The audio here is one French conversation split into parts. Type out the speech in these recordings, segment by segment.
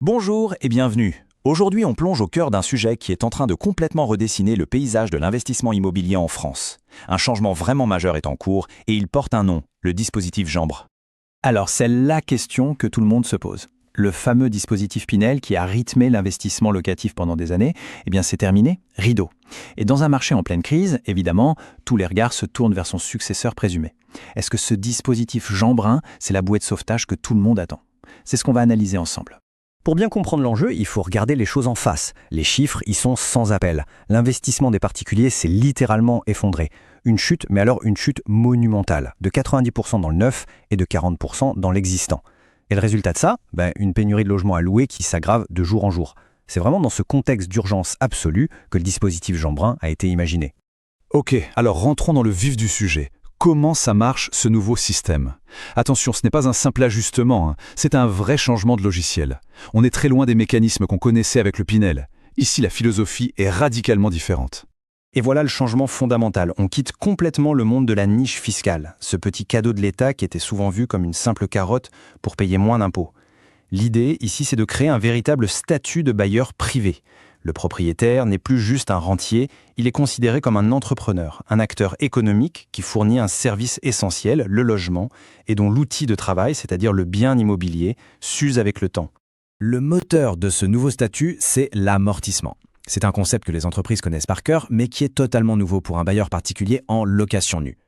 Bonjour et bienvenue. Aujourd'hui, on plonge au cœur d'un sujet qui est en train de complètement redessiner le paysage de l'investissement immobilier en France. Un changement vraiment majeur est en cours et il porte un nom, le dispositif Jambre. Alors, c'est la question que tout le monde se pose. Le fameux dispositif Pinel qui a rythmé l'investissement locatif pendant des années, c'est terminé, rideau. Et dans un marché en pleine crise, évidemment, tous les regards se tournent vers son successeur présumé. Est-ce que ce dispositif Jeanbrun, c'est la bouée de sauvetage que tout le monde attend? C'est ce qu'on va analyser ensemble. Pour bien comprendre l'enjeu, il faut regarder les choses en face. Les chiffres, ils sont sans appel. L'investissement des particuliers s'est littéralement effondré. Une chute, mais alors une chute monumentale, de 90% dans le neuf et de 40% dans l'existant. Et le résultat de ça, une pénurie de logements à louer qui s'aggrave de jour en jour. C'est vraiment dans ce contexte d'urgence absolue que le dispositif Jeanbrun a été imaginé. Ok, alors rentrons dans le vif du sujet. Comment ça marche ce nouveau système? Attention, ce n'est pas un simple ajustement, c'est un vrai changement de logiciel. On est très loin des mécanismes qu'on connaissait avec le Pinel. Ici, la philosophie est radicalement différente. Et voilà le changement fondamental. On quitte complètement le monde de la niche fiscale, ce petit cadeau de l'État qui était souvent vu comme une simple carotte pour payer moins d'impôts. L'idée, ici, c'est de créer un véritable statut de bailleur privé. Le propriétaire n'est plus juste un rentier, il est considéré comme un entrepreneur, un acteur économique qui fournit un service essentiel, le logement, et dont l'outil de travail, c'est-à-dire le bien immobilier, s'use avec le temps. Le moteur de ce nouveau statut, c'est l'amortissement. C'est un concept que les entreprises connaissent par cœur, mais qui est totalement nouveau pour un bailleur particulier en location nue.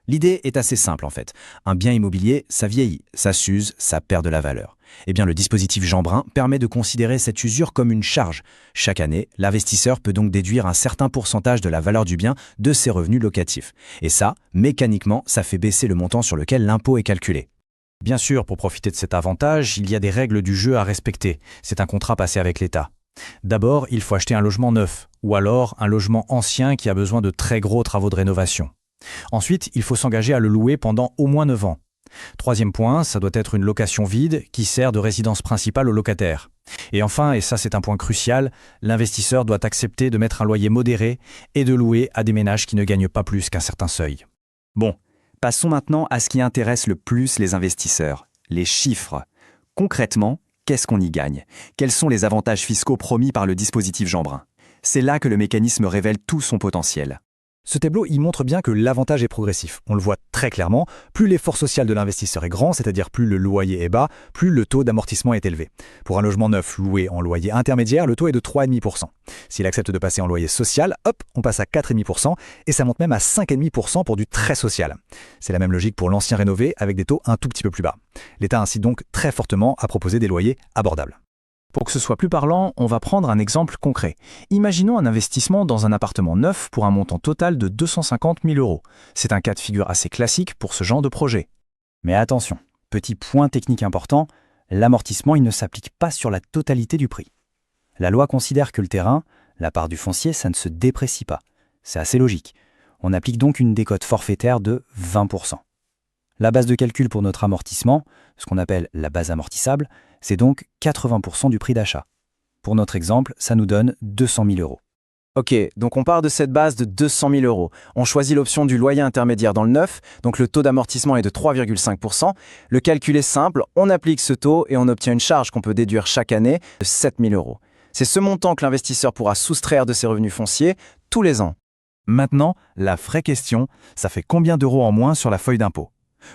L'idée est assez simple en fait. Un bien immobilier, ça vieillit, ça s'use, ça perd de la valeur. Le dispositif Jeanbrun permet de considérer cette usure comme une charge. Chaque année, l'investisseur peut donc déduire un certain pourcentage de la valeur du bien de ses revenus locatifs. Et ça, mécaniquement, ça fait baisser le montant sur lequel l'impôt est calculé. Bien sûr, pour profiter de cet avantage, il y a des règles du jeu à respecter. C'est un contrat passé avec l'État. D'abord, il faut acheter un logement neuf, ou alors un logement ancien qui a besoin de très gros travaux de rénovation. Ensuite, il faut s'engager à le louer pendant au moins 9 ans. Troisième point, ça doit être une location vide qui sert de résidence principale au locataire. Et enfin, et ça c'est un point crucial, l'investisseur doit accepter de mettre un loyer modéré et de louer à des ménages qui ne gagnent pas plus qu'un certain seuil. Bon, passons maintenant à ce qui intéresse le plus les investisseurs, les chiffres. Concrètement, qu'est-ce qu'on y gagne? Quels sont les avantages fiscaux promis par le dispositif Jeanbrun? C'est là que le mécanisme révèle tout son potentiel. Ce tableau, il montre bien que l'avantage est progressif. On le voit très clairement, plus l'effort social de l'investisseur est grand, c'est-à-dire plus le loyer est bas, plus le taux d'amortissement est élevé. Pour un logement neuf loué en loyer intermédiaire, le taux est de 3,5%. S'il accepte de passer en loyer social, hop, on passe à 4,5% et ça monte même à 5,5% pour du très social. C'est la même logique pour l'ancien rénové avec des taux un tout petit peu plus bas. L'État incite donc très fortement à proposer des loyers abordables. Pour que ce soit plus parlant, on va prendre un exemple concret. Imaginons un investissement dans un appartement neuf pour un montant total de 250 000 €. C'est un cas de figure assez classique pour ce genre de projet. Mais attention, petit point technique important, l'amortissement il ne s'applique pas sur la totalité du prix. La loi considère que le terrain, la part du foncier, ça ne se déprécie pas. C'est assez logique. On applique donc une décote forfaitaire de 20%. La base de calcul pour notre amortissement, ce qu'on appelle la base amortissable, c'est donc 80% du prix d'achat. Pour notre exemple, ça nous donne 200 000 €. Ok, donc on part de cette base de 200 000 €. On choisit l'option du loyer intermédiaire dans le neuf, donc le taux d'amortissement est de 3,5%. Le calcul est simple, on applique ce taux et on obtient une charge qu'on peut déduire chaque année de 7 000 €. C'est ce montant que l'investisseur pourra soustraire de ses revenus fonciers tous les ans. Maintenant, la vraie question, ça fait combien d'euros en moins sur la feuille d'impôt?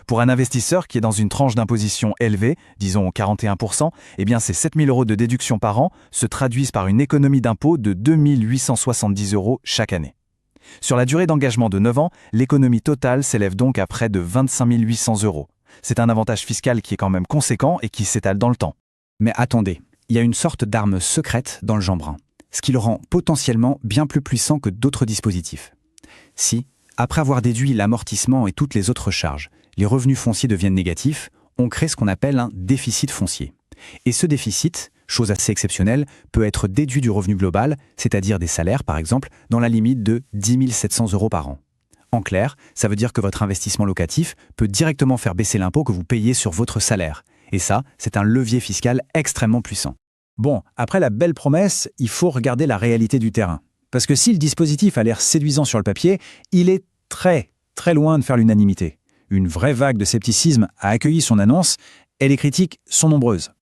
Pour un investisseur qui est dans une tranche d'imposition élevée, disons 41%, ces 7 000 € de déduction par an se traduisent par une économie d'impôt de 2 870 € chaque année. Sur la durée d'engagement de 9 ans, l'économie totale s'élève donc à près de 25 800 €. C'est un avantage fiscal qui est quand même conséquent et qui s'étale dans le temps. Mais attendez, il y a une sorte d'arme secrète dans le Jeanbrun, ce qui le rend potentiellement bien plus puissant que d'autres dispositifs. Si, après avoir déduit l'amortissement et toutes les autres charges, les revenus fonciers deviennent négatifs, on crée ce qu'on appelle un déficit foncier. Et ce déficit, chose assez exceptionnelle, peut être déduit du revenu global, c'est-à-dire des salaires par exemple, dans la limite de 10 700 € par an. En clair, ça veut dire que votre investissement locatif peut directement faire baisser l'impôt que vous payez sur votre salaire. Et ça, c'est un levier fiscal extrêmement puissant. Bon, après la belle promesse, il faut regarder la réalité du terrain. Parce que si le dispositif a l'air séduisant sur le papier, il est très loin de faire l'unanimité. Une vraie vague de scepticisme a accueilli son annonce et les critiques sont nombreuses.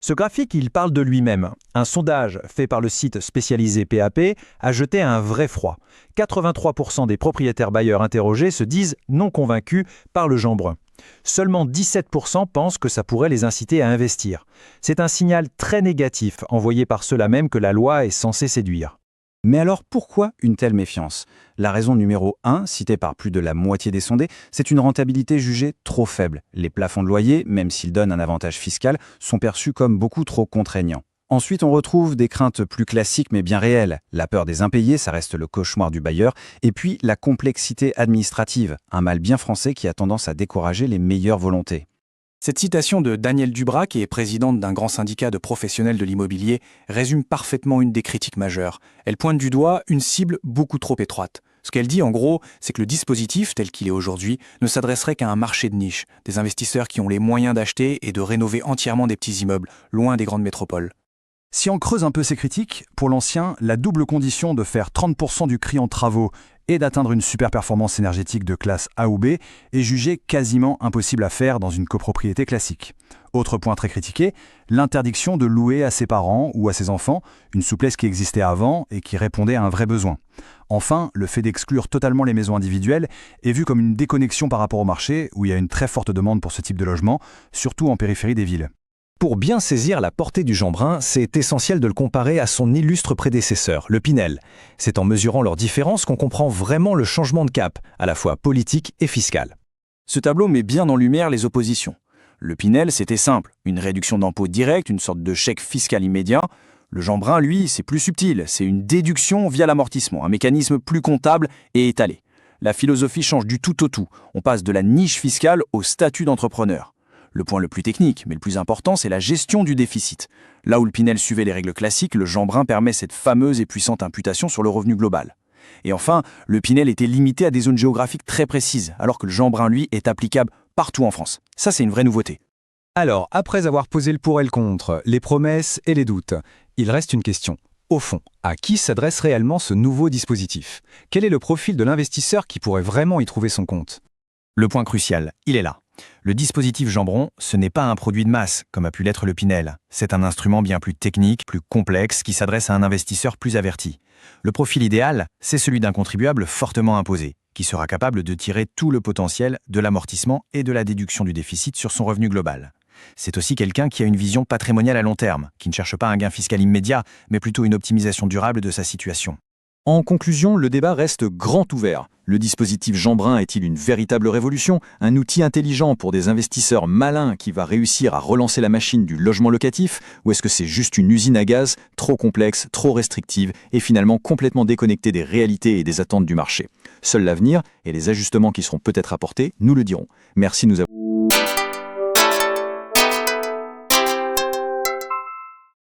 Ce graphique, il parle de lui-même. Un sondage fait par le site spécialisé PAP a jeté un vrai froid. 83% des propriétaires bailleurs interrogés se disent non convaincus par le Jean brun. Seulement 17% pensent que ça pourrait les inciter à investir. C'est un signal très négatif envoyé par ceux-là même que la loi est censée séduire. Mais alors pourquoi une telle méfiance? La raison numéro 1, citée par plus de la moitié des sondés, c'est une rentabilité jugée trop faible. Les plafonds de loyer, même s'ils donnent un avantage fiscal, sont perçus comme beaucoup trop contraignants. Ensuite, on retrouve des craintes plus classiques mais bien réelles. La peur des impayés, ça reste le cauchemar du bailleur. Et puis la complexité administrative, un mal bien français qui a tendance à décourager les meilleures volontés. Cette citation de Danielle Dubras, qui est présidente d'un grand syndicat de professionnels de l'immobilier, résume parfaitement une des critiques majeures. Elle pointe du doigt une cible beaucoup trop étroite. Ce qu'elle dit, en gros, c'est que le dispositif, tel qu'il est aujourd'hui, ne s'adresserait qu'à un marché de niche, des investisseurs qui ont les moyens d'acheter et de rénover entièrement des petits immeubles, loin des grandes métropoles. Si on creuse un peu ces critiques, pour l'ancien, la double condition de faire 30% du CRI en travaux et d'atteindre une super performance énergétique de classe A ou B est jugée quasiment impossible à faire dans une copropriété classique. Autre point très critiqué, l'interdiction de louer à ses parents ou à ses enfants, une souplesse qui existait avant et qui répondait à un vrai besoin. Enfin, le fait d'exclure totalement les maisons individuelles est vu comme une déconnexion par rapport au marché, où il y a une très forte demande pour ce type de logement, surtout en périphérie des villes. Pour bien saisir la portée du Jean brun, c'est essentiel de le comparer à son illustre prédécesseur, le Pinel. C'est en mesurant leurs différences qu'on comprend vraiment le changement de cap, à la fois politique et fiscal. Ce tableau met bien en lumière les oppositions. Le Pinel, c'était simple, une réduction d'impôt directe, une sorte de chèque fiscal immédiat. Le Jean brun, lui, c'est plus subtil, c'est une déduction via l'amortissement, un mécanisme plus comptable et étalé. La philosophie change du tout au tout, on passe de la niche fiscale au statut d'entrepreneur. Le point le plus technique, mais le plus important, c'est la gestion du déficit. Là où le Pinel suivait les règles classiques, le Jean brun permet cette fameuse et puissante imputation sur le revenu global. Et enfin, le Pinel était limité à des zones géographiques très précises, alors que le Jean brun, lui, est applicable partout en France. Ça, c'est une vraie nouveauté. Alors, après avoir posé le pour et le contre, les promesses et les doutes, il reste une question. Au fond, à qui s'adresse réellement ce nouveau dispositif? Quel est le profil de l'investisseur qui pourrait vraiment y trouver son compte? Le point crucial, il est là. Le dispositif Jean brun, ce n'est pas un produit de masse, comme a pu l'être le Pinel. C'est un instrument bien plus technique, plus complexe, qui s'adresse à un investisseur plus averti. Le profil idéal, c'est celui d'un contribuable fortement imposé, qui sera capable de tirer tout le potentiel de l'amortissement et de la déduction du déficit sur son revenu global. C'est aussi quelqu'un qui a une vision patrimoniale à long terme, qui ne cherche pas un gain fiscal immédiat, mais plutôt une optimisation durable de sa situation. En conclusion, le débat reste grand ouvert. Le dispositif Jean brun est-il une véritable révolution, un outil intelligent pour des investisseurs malins qui va réussir à relancer la machine du logement locatif, ou est-ce que c'est juste une usine à gaz trop complexe, trop restrictive et finalement complètement déconnectée des réalités et des attentes du marché? Seul l'avenir et les ajustements qui seront peut-être apportés nous le diront. Merci de nous avoir